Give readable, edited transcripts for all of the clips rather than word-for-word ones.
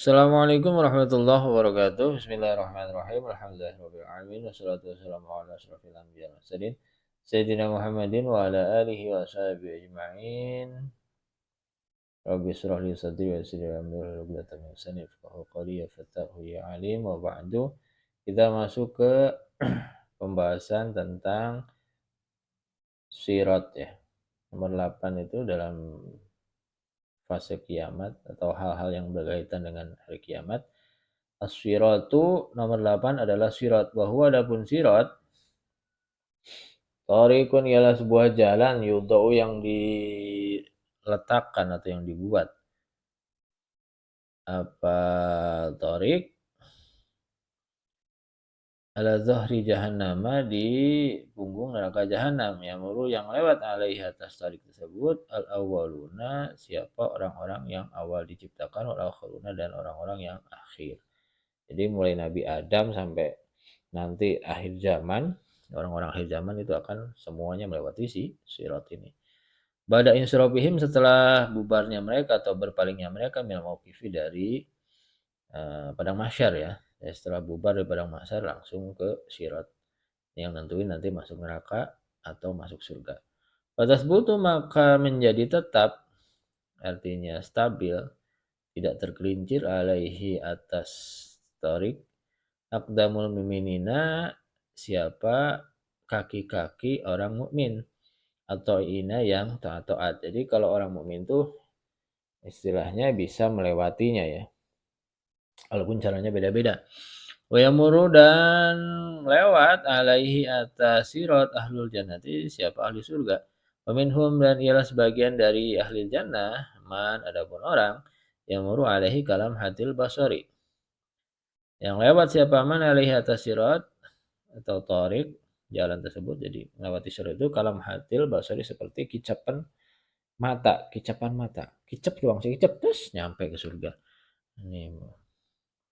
Assalamualaikum warahmatullahi wabarakatuh. Bismillahirrahmanirrahim. Alhamdulillahirabbil alamin wassalatu wassalamu ala asyrofil anbiya'i wal mursalin sayyidina Muhammadin wa ala alihi wa sahbihi ajma'in. Rabbi shrah li sadri wa yassir li amri wahlul 'uqdatam min lisani yafqahu qawli ya fattahu ya alim wa ba'du. Kita masuk ke pembahasan tentang sirat ya. Nomor 8 itu dalam fase kiamat atau hal-hal yang berkaitan dengan hari kiamat. As-siratu nomor 8 adalah sirat. Bahwa adapun sirat, thariqun ialah sebuah jalan yudau yang diletakkan atau yang dibuat. Apa thariq? Ala zahri jahannama di punggung neraka jahanam. Yamuru yang lewat alaihi atas thariq tersebut al-awwaluna siapa orang-orang yang awal diciptakan, wal akhiruna dan orang-orang yang akhir. Jadi mulai Nabi Adam sampai nanti akhir zaman, orang-orang akhir zaman itu akan semuanya melewati si sirat ini. Bada insyrafihim setelah bubarnya mereka atau berpalingnya mereka minal mauqifi dari padang mahsyar ya. Setelah bubar dari padang mahsyar langsung ke sirat yang nentuin nanti masuk neraka atau masuk surga. Fatasbutu maka menjadi tetap, artinya stabil, tidak tergelincir alaihi atas tarik aqdamul mu'minina siapa kaki-kaki orang mukmin atau ina yang taat. Jadi kalau orang mukmin tuh istilahnya bisa melewatinya ya. Walaupun caranya beda-beda. Wa yamuru dan lewat alaihi atas sirat ahlul jannati siapa ahli surga. Wa minhum dan ialah sebagian dari ahli jannah man adapun orang yamuru alaihi kalam hadil basari. Yang lewat siapa man alaihi atas sirat atau tarik jalan tersebut, jadi melewati sirat itu kalam hadil basari seperti kicapan mata, kicap doang sekicap terus nyampe ke surga. Ini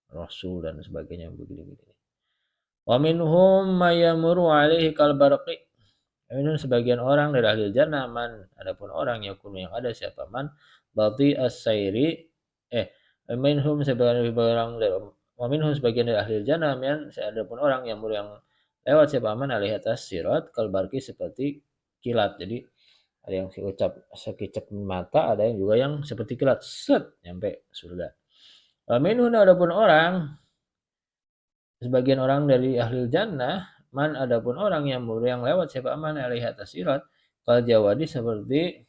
Rasul dan sebagainya begini-begini. Wa minhum mayamuru alaihi kal barqi. Minum sebagian orang dari ahli jannah man adapun orang yakunu yang ada siapa man bati as-sairi minhum sebagian orang dari wa minhum sebagian dari ahli jannah man adapun orang yang lewat siapa man alaihi atas sirat kal barqi seperti kilat. Jadi ada yang sekicap mata, ada yang juga yang seperti kilat set nyampe surga. Wa minhum adapun orang sebagian orang dari ahli jannah man adapun orang yang lewat siapa man alaihi atas sirat kal jawadi seperti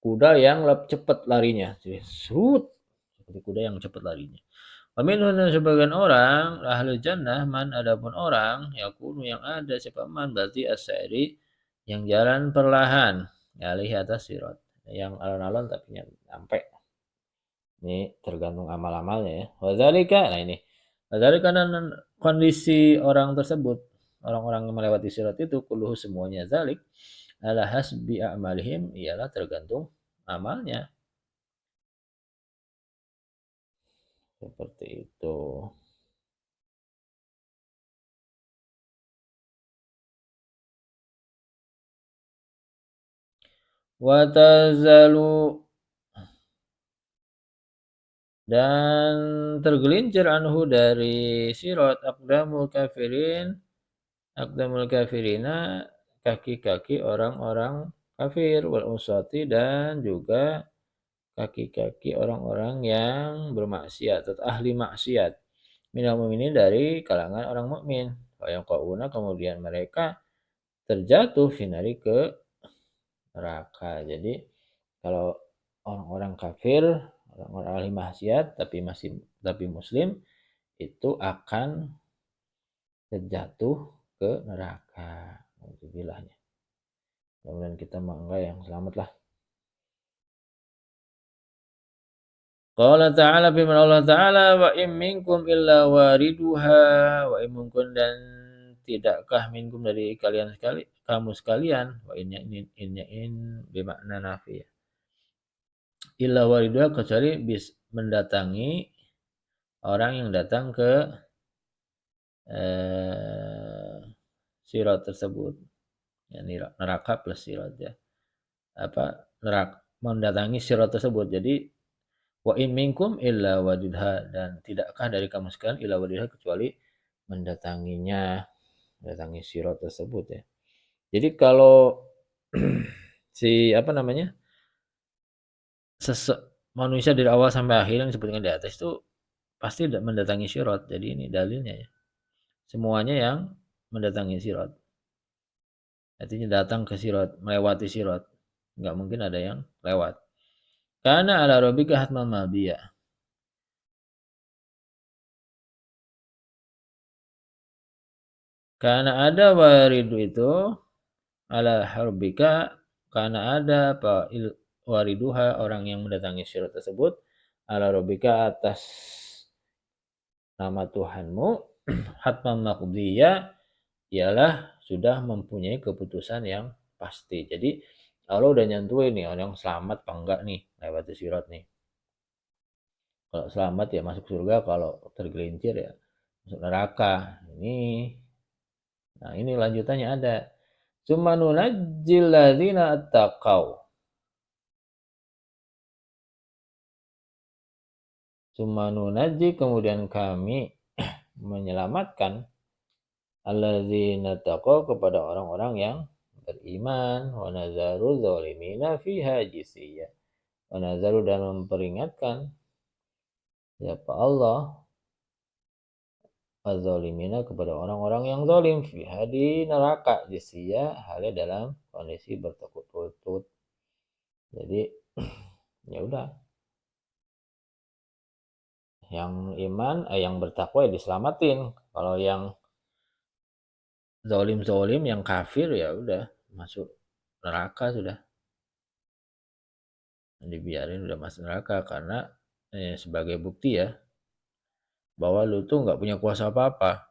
kuda yang cepat larinya. Jadi serut seperti kuda yang cepat larinya. Wa minhum sebagian orang ahli jannah man adapun orang yakunu yang ada siapa man berarti as-sairi yang jalan perlahan alaihi atas sirat. Yang alon-alon tapi nyampe. Ini tergantung amal-amalnya ya. Wadzalika, nah ini. Wadzalika dan kondisi orang tersebut, orang-orang yang melewati sirat itu, kulluhu semuanya zalik, ala hasbi a'malihim, ialah tergantung amalnya. Seperti itu. Watazalu dan tergelincir anhu dari sirat aqdamul kafirina kaki-kaki orang-orang kafir wal usati dan juga kaki-kaki orang-orang yang bermaksiat atau ahli maksiat minal mu'minin dari kalangan orang mukmin. Yang qauna kemudian mereka terjatuh finari ke neraka. Jadi kalau orang-orang kafir, orang-orang ahli maksiat tapi muslim itu akan terjatuh ke neraka. Alhamdulillahnya. Mudah-mudahan kita enggak yang selamat lah. Qala ta'ala firman Allah Ta'ala wa in minkum illa wariduha wa in minkum dan tidakkah minkum dari kamu sekalian wa in bermakna nafi ya. Illa wariduha kecuali mendatangi orang yang datang ke sirat tersebut. Ya, neraka plus sirat ya. Mendatangi sirat tersebut. Jadi Wa in minkum illa waridha, dan tidakkah dari kamu sekalian illa waridha kecuali mendatanginya, mendatangi sirat tersebut ya. Jadi kalau si apa namanya, sese manusia dari awal sampai akhir yang disebutkan di atas itu pasti mendatangi sirat. Jadi ini dalilnya ya. Semuanya yang mendatangi sirat. Artinya datang ke sirat, melewati sirat. Nggak mungkin ada yang lewat. Karena ala rabbika hatman mabiyya. Karena ada waridu itu ala harbika, karena ada apa wariduha, orang yang mendatangi sirat tersebut, ala rabbika, atas nama Tuhanmu, hatman maqdiyya, ialah sudah mempunyai keputusan yang pasti. Jadi Allah udah nyentuhin nih orang selamat apa enggak nih lewat sirat nih. Kalau selamat ya masuk surga, kalau tergelincir ya masuk neraka. Nah ini lanjutannya ada. Tsumma nunajjil ladzina attaqau. Tsumma nunajji, kemudian kami menyelamatkan alladzina taqau, kepada orang-orang yang beriman, wa nazaru dzalimina fiha jisiyya. Wa nazaru, dan memperingatkan siapa Allah az-zalimina, kepada orang-orang yang zalim, fiha, di neraka, jisiyya, halnya dalam kondisi bertekuk-lutut. Jadi ya udah, yang iman yang bertakwa ya diselamatin. Kalau yang zalim-zalim, yang kafir, ya udah masuk neraka sudah. Dibiarin udah masuk neraka karena sebagai bukti ya bahwa lu tuh nggak punya kuasa apa-apa,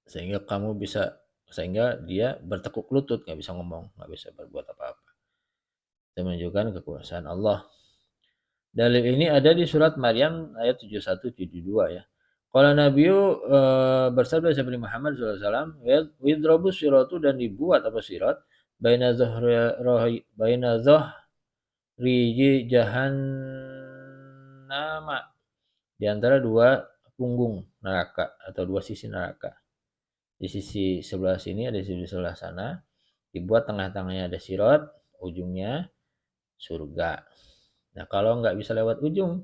sehingga dia bertekuk lutut, nggak bisa ngomong, nggak bisa berbuat apa-apa. Itu menunjukkan kekuasaan Allah. Dalil ini ada di surat Maryam ayat 71-72 ya. Kalau Nabi bersabda Nabi Muhammad SAW, widrobus siratu, dan dibuat apa sirat, baina zohriji jahannama, di antara dua punggung neraka atau dua sisi neraka. Di sisi sebelah sini ada, di sisi sebelah sana, dibuat tengah-tengahnya ada sirat, ujungnya surga. Nah kalau nggak bisa lewat ujung,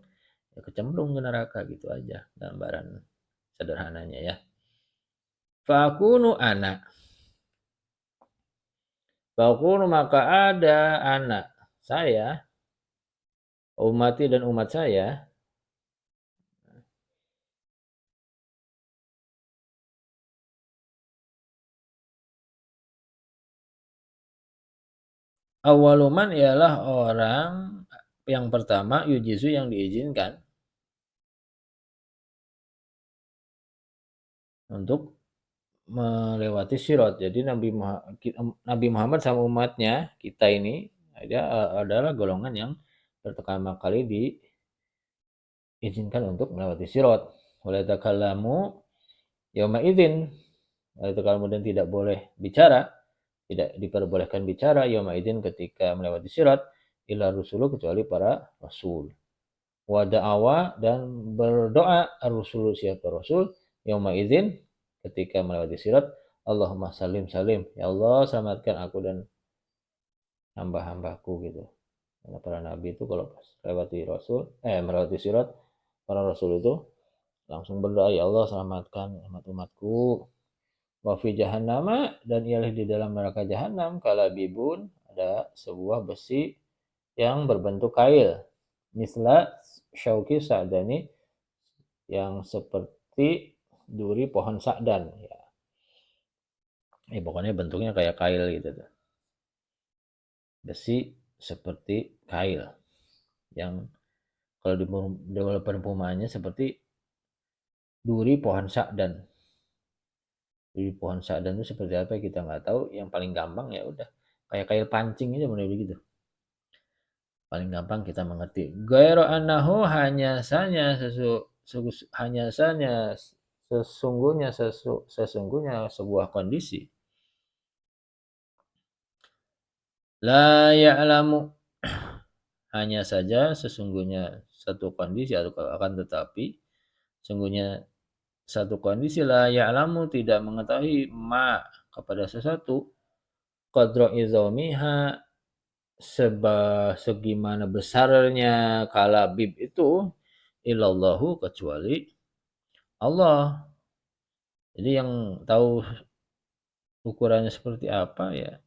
ya kecemplung ke neraka, gitu aja gambaran sederhananya ya. Fakunu anak. Fakunu, maka ada anak saya, umati, dan umat saya, awaluman, ialah orang yang pertama, yujizu, yang diizinkan untuk melewati sirat. Jadi Nabi Muhammad sama umatnya, kita ini dia adalah golongan yang pertama kali diizinkan untuk melewati sirat. Wala takallamu yauma idzin, itu kemudian tidak boleh bicara, tidak diperbolehkan bicara yauma idzin, ketika melewati sirat, illa rusulu, kecuali para rasul. Wa da'awa, dan berdoa ar-rusulu, siapa rasul, yauma idzin, ketika melewati sirat, Allahumma salim salim, ya Allah selamatkan aku dan hamba-hambaku gitu. Karena para nabi itu kalau pas melewati sirat, para rasul itu langsung berdoa, ya Allah selamatkan umat-umatku. Wa fi jahannama, dan ialah di dalam neraka jahanam, kalabibun, ada sebuah besi yang berbentuk kail, misla syauki sa'dani, yang seperti duri pohon sakdan ya. Pokoknya bentuknya kayak kail gitu tuh. Besi seperti kail, yang kalau di perumpamaannya seperti duri pohon sakdan. Duri pohon sakdan itu seperti apa kita nggak tahu. Yang paling gampang ya udah kayak kail pancing aja, mulai begitu. Paling gampang kita mengerti. Ghairu annahu, sesungguhnya sebuah kondisi, la ya'lamu, Hanya saja sesungguhnya satu kondisi atau akan tetapi sungguhnya satu kondisi la ya'lamu tidak mengetahui ma kepada sesuatu qadra izamiha segimana besarnya kalabib itu illallahu kecuali Allah. Jadi yang tahu ukurannya seperti apa ya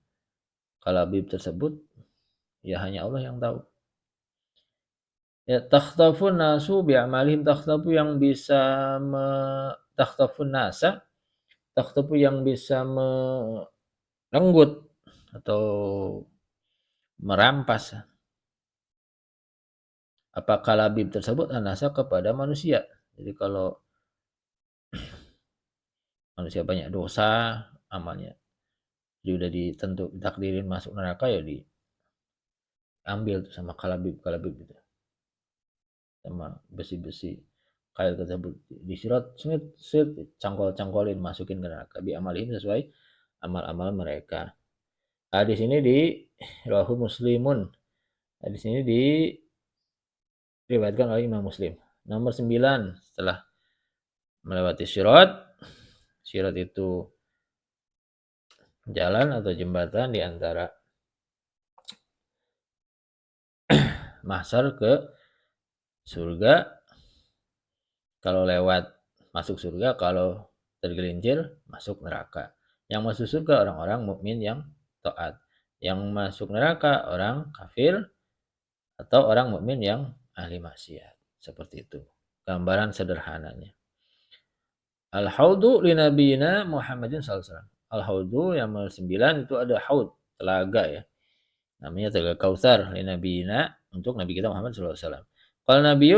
kalabib tersebut ya hanya Allah yang tahu. Ya takhtafun nasu bi'amalihim takhtafu yang bisa takhtafun nasa takhtafu yang bisa merenggut atau merampas apakah labib tersebut an-nasa kepada manusia. Jadi kalau manusia banyak dosa amalnya dia udah ditakdirin masuk neraka ya diambil tuh sama kalabib gitu sama besi-besi kail tersebut disirat set cangkol-cangkolin masukin ke neraka bi amalihim sesuai amal-amal mereka. Nah, di sini di Rawahu Muslimun. Nah, di sini diriwayatkan oleh Imam Muslim. Nomor 9 setelah melewati sirat. Sirat itu jalan atau jembatan di antara mahsyar ke surga. Kalau lewat masuk surga, kalau tergelincir masuk neraka. Yang masuk surga orang-orang mukmin yang taat. Yang masuk neraka orang kafir atau orang mukmin yang ahli maksiat. Seperti itu. Gambaran sederhananya. Al-haudu li nabiyina Muhammadin sallallahu alaihi wasallam. Al-haudu yang nomor 9 itu ada haud, telaga ya. Namanya telaga Kautsar li nabiyina untuk nabi kita Muhammad sallallahu alaihi wasallam. Kalau Nabi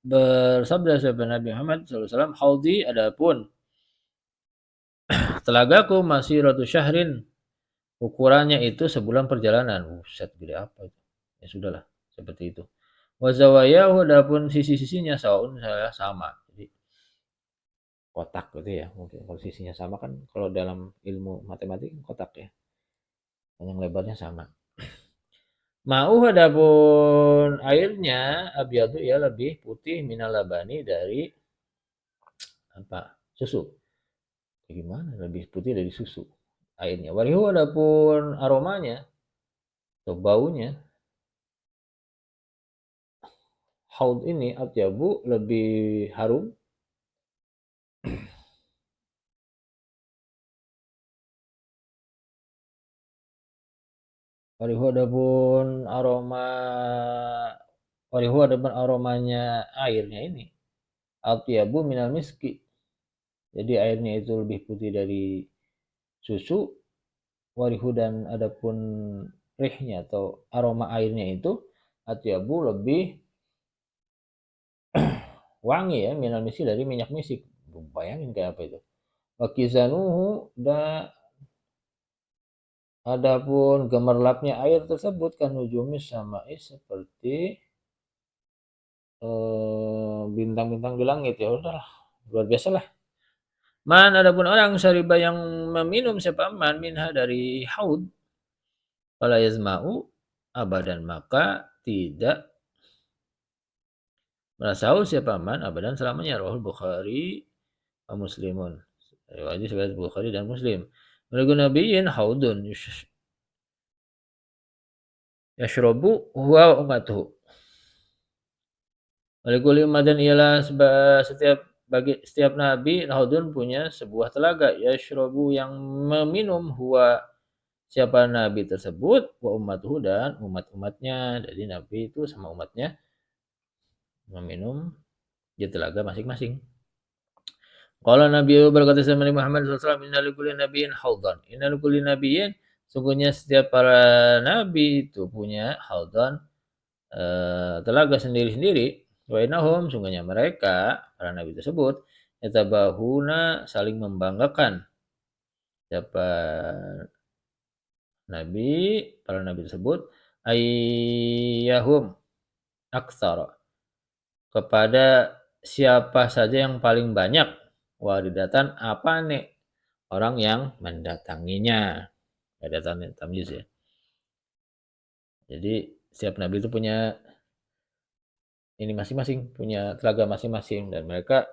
bersabda sahabat Nabi Muhammad sallallahu alaihi wasallam, haudi adapun telagaku masih ratu syahrin ukurannya itu sebulan perjalanan. Buset gede apa itu? Ya sudahlah, seperti itu. Wa zawayahu adapun sisi-sisinya saun sama. Jadi kotak gitu ya. Mungkin kalau sisinya sama kan kalau dalam ilmu matematik kotak ya. Panjang lebarnya sama. Ma'u adapun airnya abyadu ya lebih putih minal labani dari apa? Susu. Gimana? Lebih putih dari susu airnya. Warihu adapun aromanya atau baunya haud ini atyabu lebih harum warihu adapun aromanya airnya ini atyabu minal miski. Jadi airnya itu lebih putih dari susu warihu dan adapun rihnya atau aroma airnya itu atyabu lebih wangi ya minal miski dari minyak misik. Bayangin kayak apa itu. Wakizanuhu dan adapun gemerlapnya air tersebut kan nujumis samai seperti bintang-bintang di langit ya udahlah luar biasa lah. Man adapun orang syariba yang meminum siapa man minha dari haud fala yazma'u abadan maka tidak merasa haus siapa man abadan selamanya rawahul Bukhari wa Muslimun. Riwayat Bukhari dan Muslim. Menurut Nabiyin haudun yashrobu huwa ummatuhu. Walikuli umatin ialah setiap nabi haudun punya sebuah telaga yashrobu yang meminum huwa siapa nabi tersebut wa ummatuhu dan umat-umatnya. Jadi nabi itu sama umatnya meminum di telaga masing-masing. Kalau Nabi berkata sama Muhammad SAW, Inna likulli nabiyyin haudan. Inna likulli nabiyyin, sungguhnya setiap para nabi itu punya haudan, telaga sendiri-sendiri. Wa innahum, sungguhnya mereka, para nabi tersebut, yatabahuna saling membanggakan. Siapa nabi, para nabi tersebut, ayyahum aktsara. Kepada siapa saja yang paling banyak waridatan apa nih orang yang mendatanginya. Waridatan tamyiz ya. Jadi setiap nabi itu punya ini masing-masing, punya telaga masing-masing dan mereka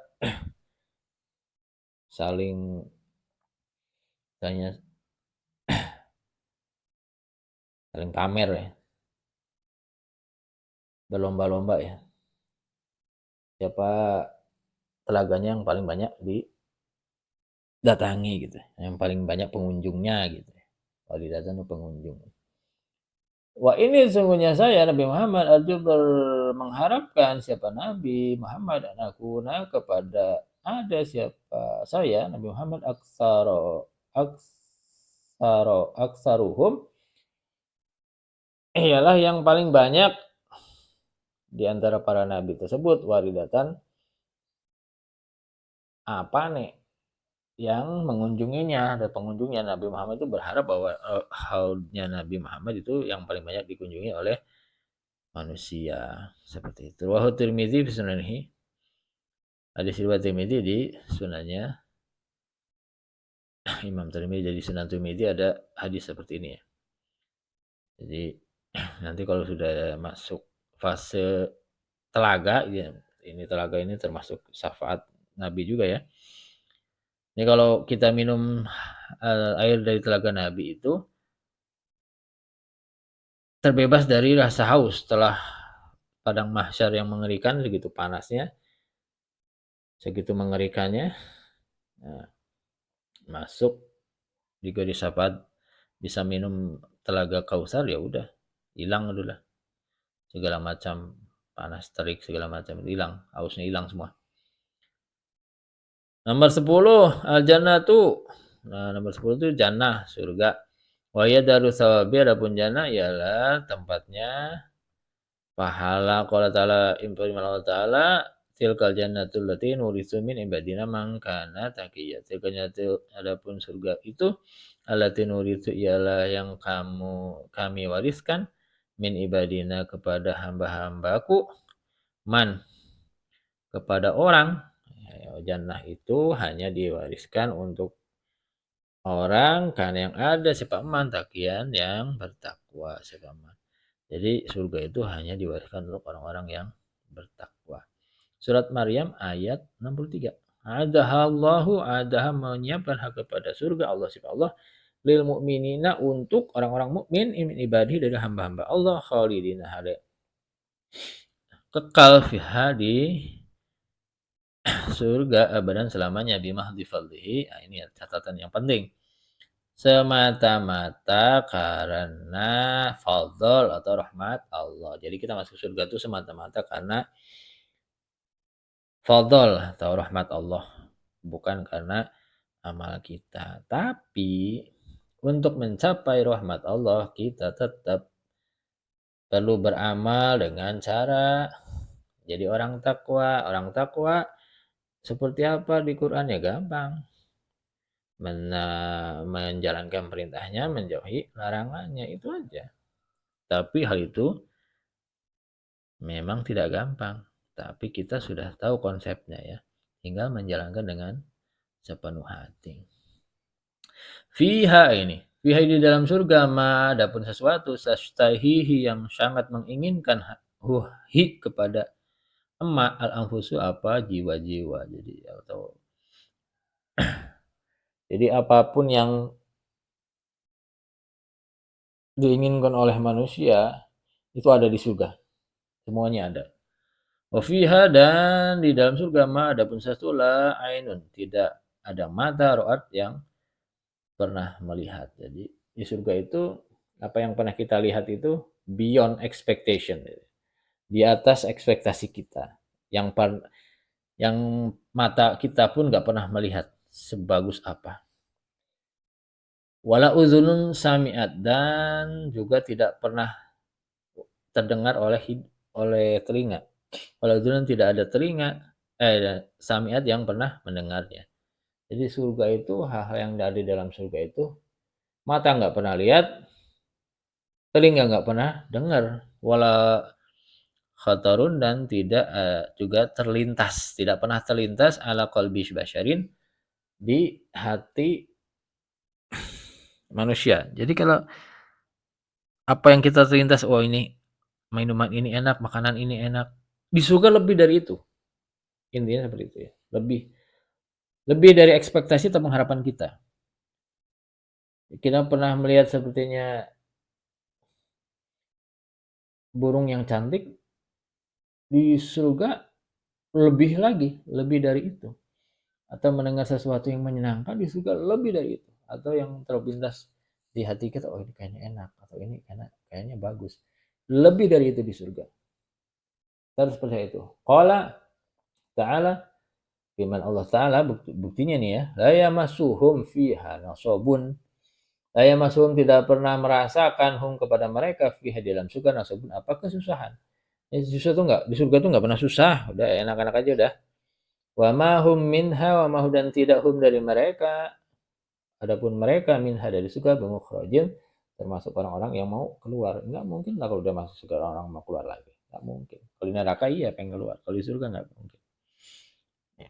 saling tanya saling pamer ya, berlomba-lomba ya. Siapa telaganya yang paling banyak didatangi gitu, yang paling banyak pengunjungnya gitu. Kalau didatangi pengunjung. Wah ini sesungguhnya saya Nabi Muhammad arju mengharapkan siapa Nabi Muhammad anakuna kepada ada siapa saya Nabi Muhammad aksaruhum ialah yang paling banyak di antara para nabi tersebut waridatan apa nih yang mengunjunginya dan pengunjungnya Nabi Muhammad itu berharap bahwa haulnya Nabi Muhammad itu yang paling banyak dikunjungi oleh manusia seperti itu. Wa Tirmidzi fi sunanihi. Hadis riwayat Tirmidzi di sunannya Imam Tirmidzi. Jadi Sunan Tirmidzi ada hadis seperti ini ya. Jadi nanti kalau sudah masuk fase telaga ya, ini telaga ini termasuk syafaat Nabi juga ya. Ini kalau kita minum air dari telaga Nabi itu terbebas dari rasa haus setelah padang mahsyar yang mengerikan, segitu panasnya, segitu mengerikannya. Nah, masuk juga di syafaat bisa minum telaga Kausar ya udah hilang dulu lah segala macam panas terik segala macam hilang, hausnya hilang semua. Nomor 10 al jannatu. Nah, nomor 10 itu jannah, surga. Wa ya darus sawabi, adapun jannah ialah tempatnya pahala. Qala ta'ala infirman Allah Ta'ala tilkal jannatul lati nurisu min ibadina man kana taqiyya. Tilkal jannatu adapun surga itu allati nurisu ialah yang kami wariskan min ibadina kepada hamba-hambaku man kepada orang. Jannah itu hanya diwariskan untuk orang kan yang ada siapa man takian yang bertakwa siapa man. Jadi surga itu hanya diwariskan untuk orang-orang yang bertakwa. Surat Maryam ayat 63. Adahallahu adaha menyiapkan hak kepada surga Allah sifat Allah lil mu'minina untuk orang-orang mukmin imin ibadi dari hamba-hamba Allah khalidina hale kekal fiha di surga abadan selamanya bimahdi fadlihi. Nah, ini catatan yang penting. Semata-mata karena fadl atau rahmat Allah. Jadi kita masuk surga itu semata-mata karena fadl atau rahmat Allah. Bukan karena amal kita. Tapi untuk mencapai rahmat Allah kita tetap perlu beramal dengan cara jadi orang takwa. Orang takwa seperti apa di Quran ya gampang. Menjalankan perintahnya, menjauhi larangannya, itu aja. Tapi hal itu memang tidak gampang. Tapi kita sudah tahu konsepnya ya. Tinggal menjalankan dengan sepenuh hati. Fiha ini. Fiha di dalam surga ma adapun sesuatu sastahihi yang sangat menginginkan hi kepada emak al-anfusu apa jiwa-jiwa. Jadi apapun yang diinginkan oleh manusia itu ada di surga. Semuanya ada. Wafiha dan di dalam surga ma adapun satu la ainun tidak ada mata roat yang pernah melihat. Jadi di surga itu apa yang pernah kita lihat itu beyond expectation, di atas ekspektasi kita. Yang mata kita pun nggak pernah melihat sebagus apa. Wala uzunun sami'at dan juga tidak pernah terdengar oleh telinga. Wala uzunun tidak ada telinga sami'at yang pernah mendengarnya. Jadi surga itu hal-hal yang ada di dalam surga itu mata nggak pernah lihat, telinga nggak pernah dengar, wala khatarun dan tidak juga terlintas, tidak pernah terlintas ala qalbi basyarin di hati manusia. Jadi kalau apa yang kita terlintas, oh ini minuman ini enak, makanan ini enak, Di surga lebih dari itu. Intinya seperti itu ya. Lebih dari ekspektasi atau pengharapan kita. Kita pernah melihat sepertinya burung yang cantik, di surga lebih lagi, lebih dari itu. Atau mendengar sesuatu yang menyenangkan di surga lebih dari itu. Atau yang terlintas di hati kita, oh ini kayaknya enak, atau ini kayaknya bagus. Lebih dari itu di surga. Terus percaya itu. Qala ta'ala, firman Allah Ta'ala, buktinya nih ya, la yamassuhum fiha nasabun. La yamassuhum, tidak pernah merasakan hum kepada mereka fiha dalam surga nasabun, apa kesusahan. Ya, susah tuh enggak, di surga tuh enggak pernah susah, udah enak-enak aja udah. Wa ma hum minha, wa ma dan tidak hum dari mereka. Adapun mereka minha dari surga bimukhrajin, termasuk orang-orang yang mau keluar. Enggak mungkin lah kalau udah masuk surga orang mau keluar lagi. Enggak mungkin. Kalau di neraka iya pengen keluar, kalau di surga enggak mungkin. Ya.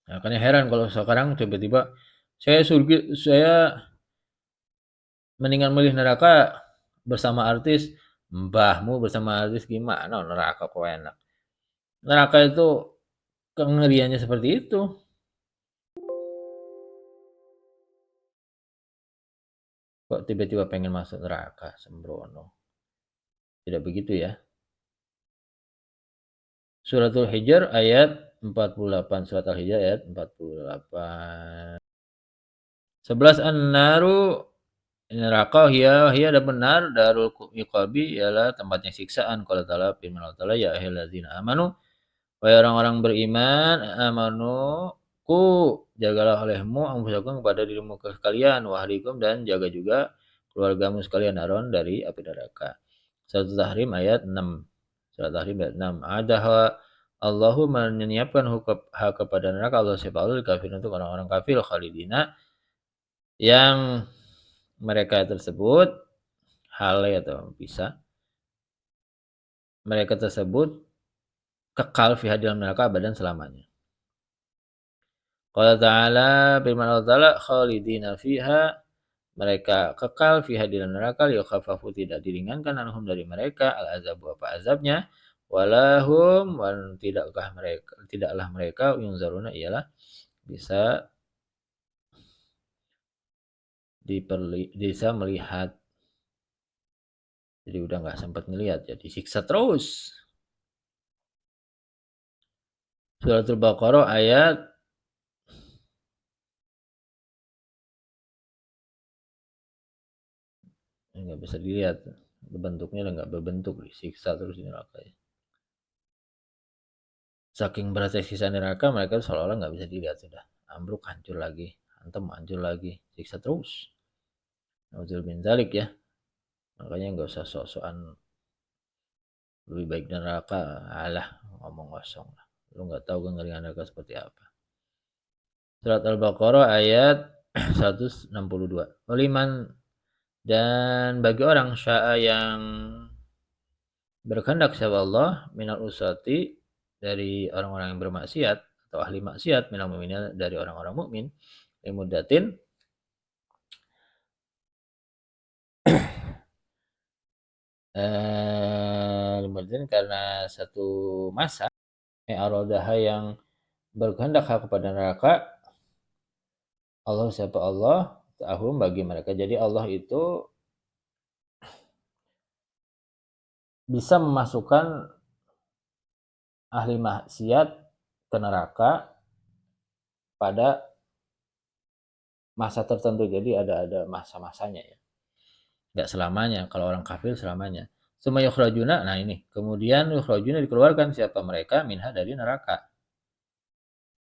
Nah, makanya heran kalau sekarang tiba-tiba saya mendingan milih neraka bersama artis. Mbahmu bersama artis gimana? Neraka kok enak. Neraka itu kengeriannya seperti itu. Kok tiba-tiba pengen masuk neraka, sembrono. Tidak begitu ya. Suratul Hijr ayat 48. Surat Al-Hijr ayat 48. 11 an-naru, neraka, hiya ada benar, darul iqabi ialah tempatnya siksaan. Qala ta'ala, firman Allah Ta'ala, ya ayyuhalladzina amanu, wahai orang-orang beriman, amanu, jagalah olehmu anfusakum kepada dirimu sekalian, wa ahlikum, dan jaga juga keluargamu sekalian, naron dari api neraka. Surat Tahrim ayat 6. Surat Tahrim ayat 6. Adaha Allahu menyiapkan hak kepada neraka Allah siapa Allah kafir untuk orang-orang kafir khalidina yang mereka tersebut hale atau bisa mereka tersebut kekal fiha dalam neraka abadan selamanya. Qala ta'ala, firman Allah Ta'ala, khalidina fiha, mereka kekal fiha dalam neraka, liyakhaffafu, tidak diringankan anhum dari mereka al azabu apa azabnya, walahum, dan tidaklah mereka yunzaruna ialah bisa bisa melihat. Jadi udah nggak sempat ngelihat, jadi siksa terus. Suratul Baqarah ayat nggak bisa dilihat, bentuknya udah nggak berbentuk, disiksa terus di neraka ya. Saking beratnya siksa neraka, mereka seolah-olah nggak bisa dilihat, sudah ambruk, hancur lagi, hantem, hancur lagi, siksa terus. Naudzul min dzalik ya. Makanya nggak usah sok-sokan lebih baik neraka, alah ngomong kosong lah. Lu nggak tahu kengerian neraka seperti apa. Surat Al-Baqarah ayat 162. Waliman, dan bagi orang syaa yang berkehendak siapa Allah minal usati, dari orang-orang yang bermaksiat atau ahli maksiat, minal mu'minin, dari orang-orang mukmin, limudatin, limudatin karena satu masa, arodaha yang berkehendak kepada neraka, Allah siapa Allah tahum bagi mereka. Jadi Allah itu bisa memasukkan ahli maksiat ke neraka pada masa tertentu. Jadi ada masa-masanya ya. Enggak selamanya, kalau orang kafir selamanya. Summa yukhrajuna, nah ini, kemudian yukhrajuna dikeluarkan siapa mereka minha dari neraka.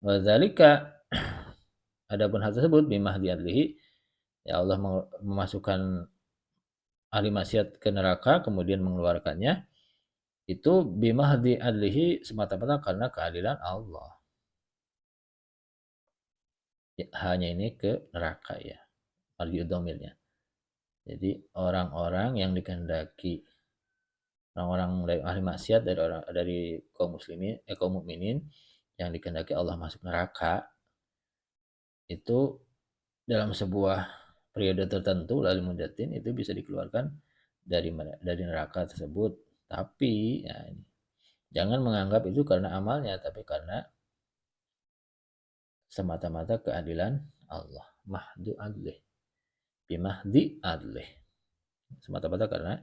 Wa dzalika, adapun hal tersebut bimahdi adlihi, ya Allah memasukkan ahli maksiat ke neraka kemudian mengeluarkannya, itu bimahdi adlihi semata-mata karena keadilan Allah. Ya, hanya ini ke neraka ya, marji'u dhamirnya. Jadi orang-orang yang dikehendaki, orang-orang dari ahli maksiat, dari kaum muslimin, kaum mukminin yang dikehendaki Allah masuk neraka, itu dalam sebuah periode tertentu lalu mudatin itu bisa dikeluarkan dari neraka tersebut. Tapi ya, Jangan menganggap itu karena amalnya, tapi karena semata-mata keadilan Allah. Mahdu adlih. Bimahdi adlih. Semata-mata karena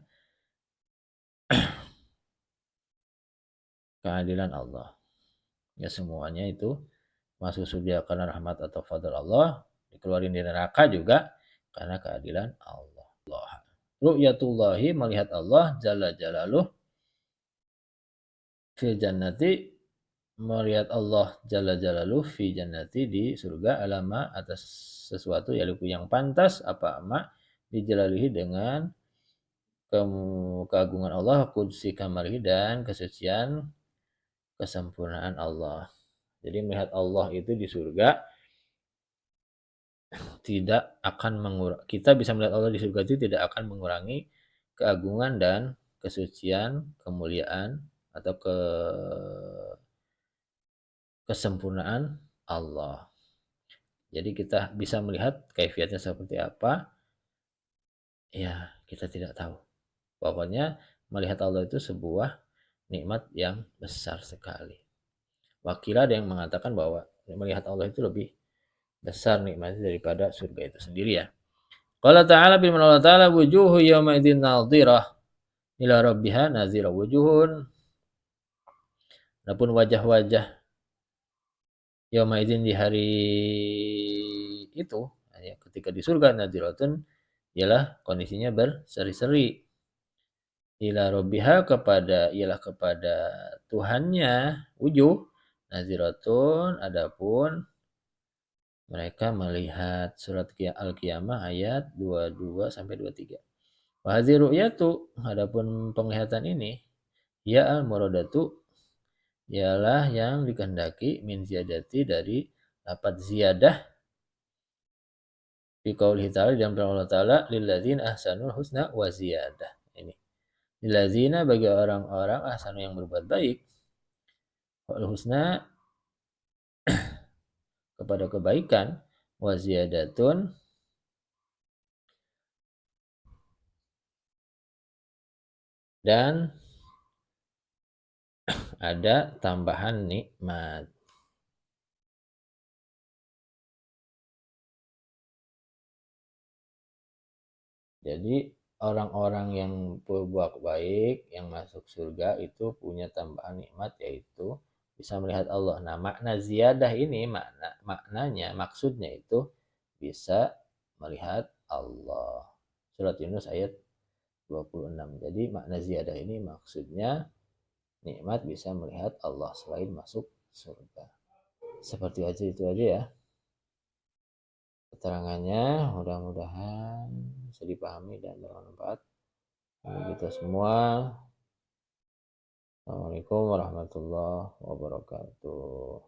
keadilan Allah. Ya semuanya itu masuk surga karena rahmat atau fadl Allah, dikeluarin dari neraka juga karena keadilan Allah. Ru'yatullahi, melihat Allah jalla jalaluh, fil jannati, melihat Allah jalla jalaluh fi jannati, di surga, alama, atas sesuatu yaitu yang pantas apa ama dijalalihi dengan keagungan Allah, kudsi kamalihi, dan kesucian kesempurnaan Allah. Jadi melihat Allah itu di surga tidak akan mengurangi, kita bisa melihat Allah di surga itu tidak akan mengurangi keagungan dan kesucian, kemuliaan atau kesempurnaan Allah. Jadi kita bisa melihat kaifiatnya seperti apa, ya kita tidak tahu. Pokoknya melihat Allah itu sebuah nikmat yang besar sekali. Wakil ada yang mengatakan bahwa melihat Allah itu lebih besar nikmatnya daripada surga itu sendiri ya. Qala ta'ala, bil Allah ta'ala, wujuhu yawma idzin nadhirah ila rabbiha nazira. Wujuhun, adapun wajah-wajah yawma idzin di hari itu, ya, ketika di surga, nadhiratun ialah kondisinya berseri-seri, ila rabbiha, ialah kepada Tuhannya, wujuh nadhiratun, adapun mereka melihat. Surat Al-Qiyamah ayat 22 sampai 23. Wa hadzi ru'yatu, adapun penglihatan ini, ya al-muradatu, ialah yang dikehendaki, min ziyadati, dari lafaz ziyadah, fi qaulihi ta'ala, dalam firman Allah Ta'ala, lilladzina ahsanul husna wa ziyadah. Ini lilladzina, bagi orang-orang, ahsanu yang berbuat baik, wal husna, kepada kebaikan, wa ziyadatun, dan ada tambahan nikmat. Jadi orang-orang yang berbuat baik, yang masuk surga itu punya tambahan nikmat, yaitu bisa melihat Allah. Nah, makna ziyadah ini, maknanya, maksudnya itu bisa melihat Allah. Surat Yunus ayat 26. Jadi makna ziyadah ini maksudnya nikmat bisa melihat Allah selain masuk surga. Seperti itu aja ya keterangannya, mudah-mudahan bisa dipahami dan bermanfaat bagi kita semua. Assalamualaikum warahmatullahi wabarakatuh.